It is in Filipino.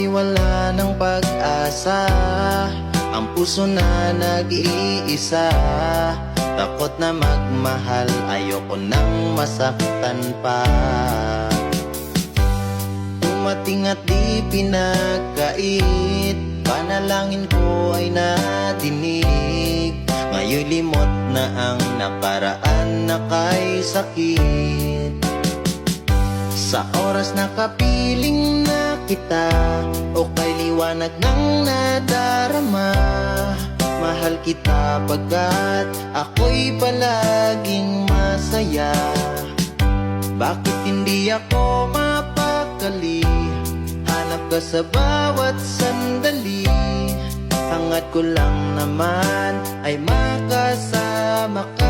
ako'y wala ng pag-asa. Ang puso na nag-iisa, takot na magmahal, ayoko nang masaktan pa. Dumating at di pinagkait, panalangin ko ay nadinig. Ngayon'y limot na ang nakaraan na kay sakit. Sa oras na kapiling na kita, o kay liwanag ng nadarama, mahal kita pagkat ako'y palaging masaya. Bakit hindi ako mapakali? Hanap ka sa bawat sandali. Hangat ko lang naman ay makasama ka.